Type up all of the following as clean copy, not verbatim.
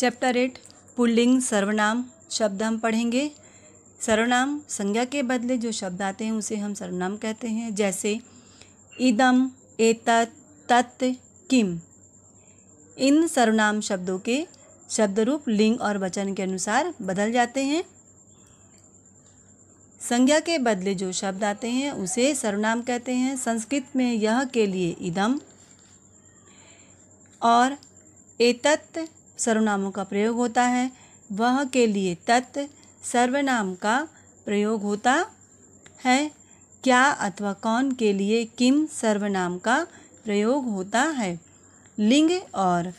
Chapter 8 pulling सर्वनाम शब्द हम पढ़ेंगे। सर्वनाम संज्ञा के बदले जो शब्द आते हैं उसे हम सर्वनाम कहते हैं। जैसे इदम, एतत्, तत्, किम। इन सर्वनाम शब्दों के शब्द रूप लिंग और वचन के अनुसार बदल जाते हैं। संज्ञा के बदले जो शब्द आते हैं उसे सर्वनाम कहते हैं। संस्कृत में यह के लिए इदम और एतत् सर्वनामों का प्रयोग होता है, वह के लिए तत् सर्वनाम का प्रयोग होता है। क्या अथवा कौन के लिए किम सर्वनाम का प्रयोग होता है। लिंग और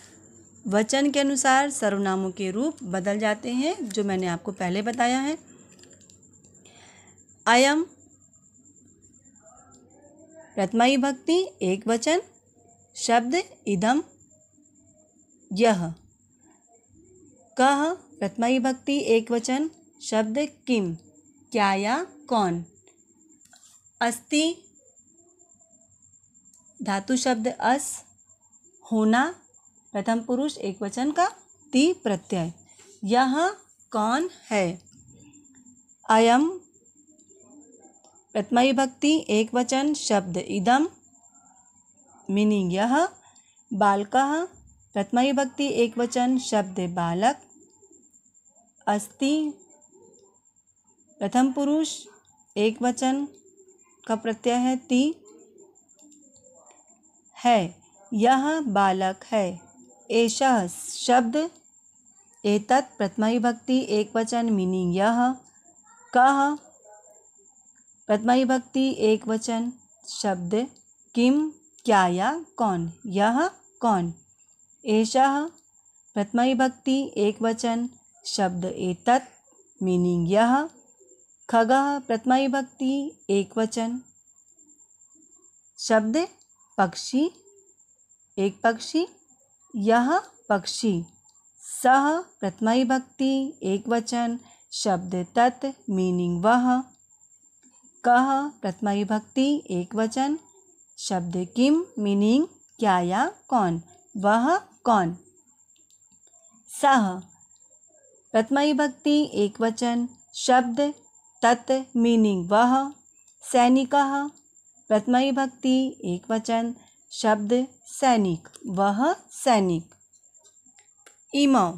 वचन के अनुसार सर्वनामों के रूप बदल जाते हैं, जो मैंने आपको पहले बताया है। अयम प्रथमा विभक्ति एक वचन शब्द इदम। यह कह प्रथमा विभक्ति एक वचन शब्द किम, क्या या कौन। अस्ति धातु शब्द अस। होना प्रथम पुरुष एक वचन का ति प्रत्यय। यह कौन है। अयम प्रथमा विभक्ति एक वचन शब्द इदम मीनिंग यह। बालकः प्रथमा विभक्ति एक वचन शब्द बालक। अस्ति प्रथम पुरुष एक वचन का प्रत्यय है ति। है यह बालक है। एषः शब्द एतत् प्रथमा विभक्ति एक वचन मीनिंग यह। कः प्रथमा विभक्ति एक वचन शब्द किम, क्या या कौन। यह कौन। एषः प्रथमा विभक्ति एक वचन शब्द एतत् मीनिंग यह। खगः प्रथमा विभक्ति एक वचन शब्द पक्षी एक पक्षी। यह पक्षी। सः प्रथमा विभक्ति एक वचन शब्द तत् मीनिंग वह। कः प्रथमा विभक्ति एक वचन शब्द किम मीनिंग क्या या कौन। वह कौन। सः प्रथमा विभक्ति एक वचन शब्द तत् मीनिंग वह। सैनिकः प्रथमा विभक्ति एक वचन शब्द सैनिक, वह सैनिक। इमौ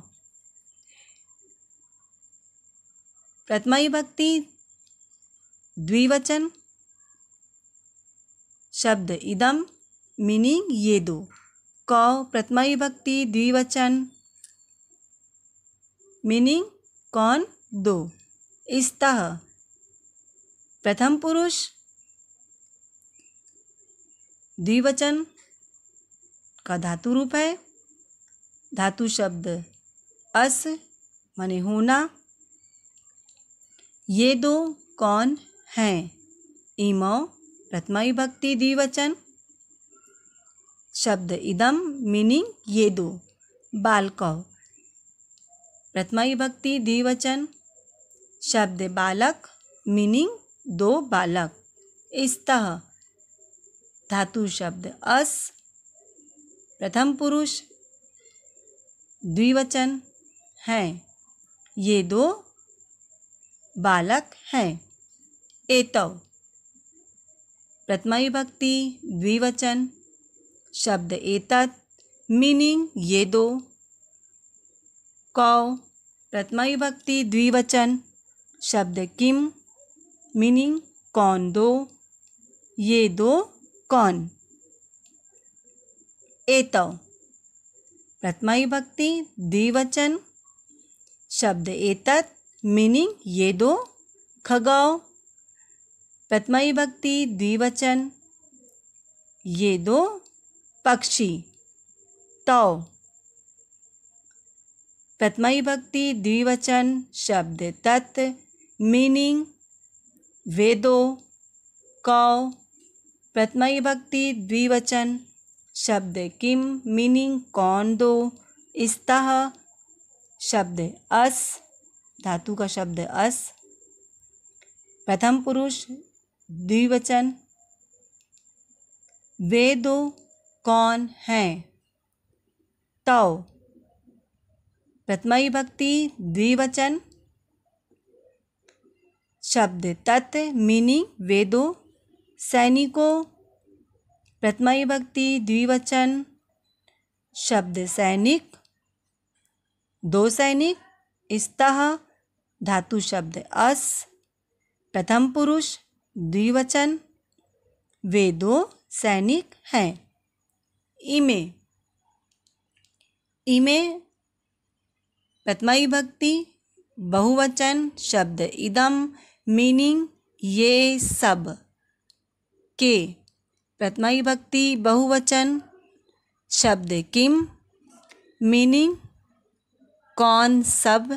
प्रथमा विभक्ति द्विवचन शब्द इदम मीनिंग ये दो। कौ प्रथमा विभक्ति द्विवचन मीनिंग कौन दो। स्तः प्रथम पुरुष द्विवचन का धातु रूप है। धातु शब्द अस माने होना। ये दो कौन हैं। इमौ प्रथमा विभक्ति द्विवचन शब्द इदम मीनिंग ये दो। बालकौ प्रथमा विभक्ति द्विवचन शब्द बालक मीनिंग दो बालक। स्तः धातु शब्द अस प्रथम पुरुष द्विवचन हैं। ये दो बालक हैं। एतौ प्रथमा विभक्ति द्विवचन शब्द एतत् मीनिंग ये दो। कौ प्रथमा विभक्ति द्विवचन शब्द किम मीनिंग कौन दो। ये दो कौन। एतौ प्रथमा विभक्ति द्विवचन शब्द एतत् मीनिंग ये दो। खगौ प्रथमा विभक्ति द्विवचन ये दो पक्षी। तौ प्रथमा विभक्ति द्विवचन शब्द तत् मीनिंग वे दो। कौ प्रथमा विभक्ति द्विवचन शब्द किम मीनिंग कौन दो। स्तः शब्द अस धातु का शब्द अस प्रथम पुरुष द्विवचन। वे दो कौन हैं। तौ प्रथमा विभक्ति द्विवचन शब्द तत् मीनिंग वेदों सैनिकों। प्रथमा विभक्ति द्विवचन शब्द सैनिक दो सैनिक। स्तः धातु शब्द अस। प्रथम पुरुष द्विवचन वे दो सैनिक हैं। इमे इमे प्रथमा विभक्ति बहुवचन शब्द इदम मीनिंग ये सब। के प्रथमा विभक्ति बहुवचन शब्द किम मीनिंग कौन सब।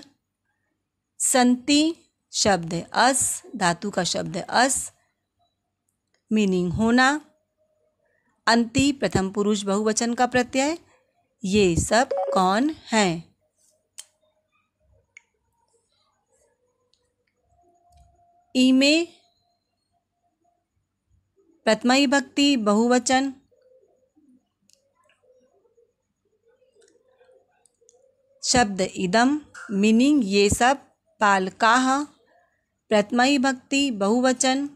संति शब्द अस धातु का शब्द अस मीनिंग होना। अंति प्रथम पुरुष बहुवचन का प्रत्यय ये सब कौन हैं। इमे प्रथमा विभक्ति बहुवचन शब्द इदम मीनिंग ये सब। बालकाः प्रथमा विभक्ति बहुवचन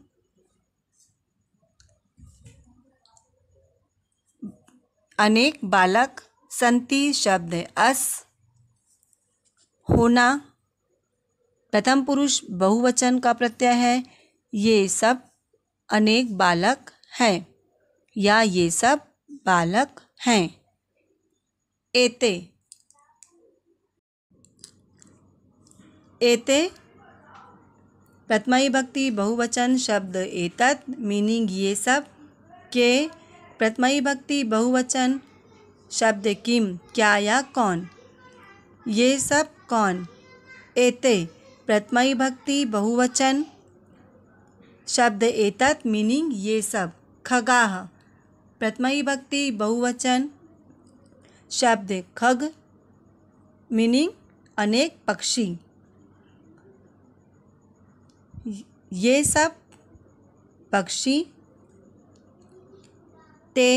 अनेक बालक। संति शब्द अस होना प्रथम पुरुष बहुवचन का प्रत्यय है। ये सब अनेक बालक हैं या ये सब बालक हैं। एते एते प्रथमा विभक्ति बहुवचन शब्द एतत् मीनिंग ये सब। के प्रथमा विभक्ति बहुवचन शब्द किम क्या या कौन। ये सब कौन। एते प्रथमा विभक्ति बहुवचन शब्द एतत् मीनिंग ये सब। खगाः प्रथमा विभक्ति बहुवचन शब्द खग मीनिंग अनेक पक्षी। ये सब पक्षी। ते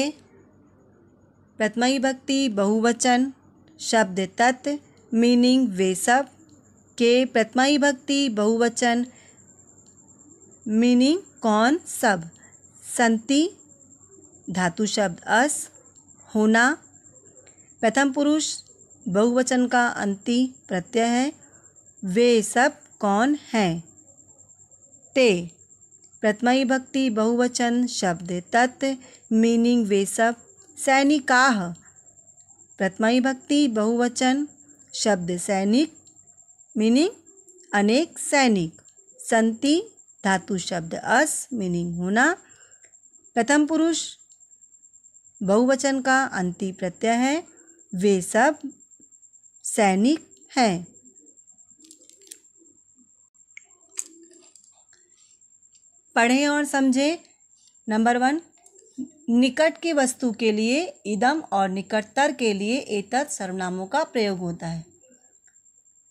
प्रथमा विभक्ति बहुवचन शब्द तत् मीनिंग वे सब। के प्रथमा विभक्ति बहुवचन मीनिंग कौन सब। संति धातु शब्द अस होना प्रथम पुरुष बहुवचन का अंति प्रत्यय है। वे सब कौन हैं। ते प्रथमा विभक्ति बहुवचन शब्द तत् मीनिंग वे सब। सैनिकाः प्रथमा विभक्ति बहुवचन शब्द सैनिक मीनिंग अनेक सैनिक। संति धातु शब्द अस मीनिंग होना प्रथम पुरुष बहुवचन का अंति प्रत्यय है। वे सब सैनिक हैं। पढ़ें और समझें। नंबर 1 निकट की वस्तु के लिए इदम और निकटतर के लिए एतत् सर्वनामों का प्रयोग होता है।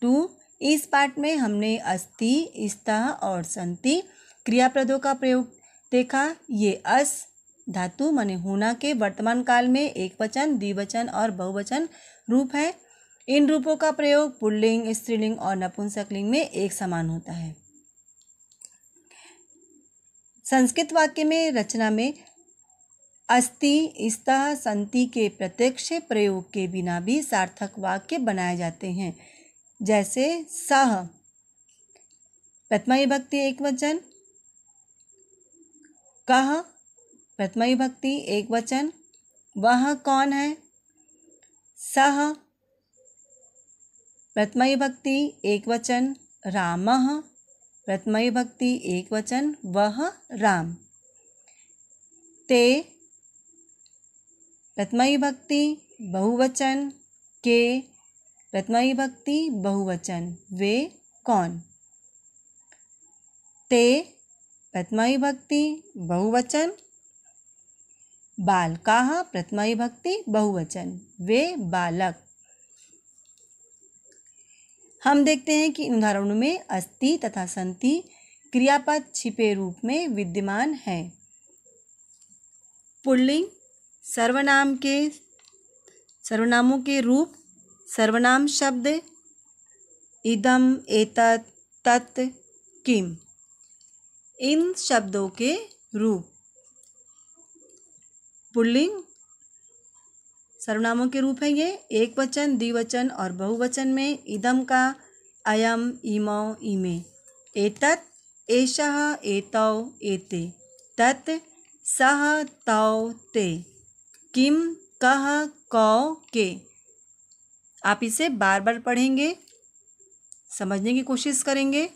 2 इस पाठ में हमने अस्ति स्तः और संति क्रियापदों का प्रयोग देखा। ये अस धातु माने होना के वर्तमान काल में एकवचन द्विवचन और बहुवचन रूप है। इन रूपों का प्रयोग पुल्लिंग स्त्रीलिंग और नपुंसकलिंग में एक समान होता है। संस्कृत वाक्य में रचना में अस्ति स्तः संति के प्रत्यक्ष प्रयोग के बिना भी सार्थक वाक्य बनाए जाते हैं। जैसे सह प्रथमा विभक्ति एकवचन। कह प्रथमा विभक्ति एकवचन। वह कौन है। सह प्रथमा विभक्ति एकवचन। रामः प्रथमा विभक्ति एकवचन। वह राम। ते प्रथमा विभक्ति बहुवचन। के प्रथमा विभक्ति बहुवचन। वे कौन। ते प्रथमा विभक्ति बहुवचन। बालकाः प्रथमा विभक्ति बहुवचन। वे बालक। हम देखते हैं कि उदाहरणों में अस्ति तथा संति क्रियापद छिपे रूप में विद्यमान है। पुल्लिंग सर्वनामों के रूप सर्वनाम शब्द इदम, एतत्, तत्, किम। इन शब्दों के रूप पुल्लिंग सर्वनामों के रूप हैं। ये एक वचन, द्विवचन और बहुवचन में इदम का अयम, इमौ, इमे। एतत्, एषः, एतौ, एते। तत्, सः, तौ, ते। किम, कः, कौ, के। आप इसे बार बार पढ़ेंगे, समझने की कोशिश करेंगे।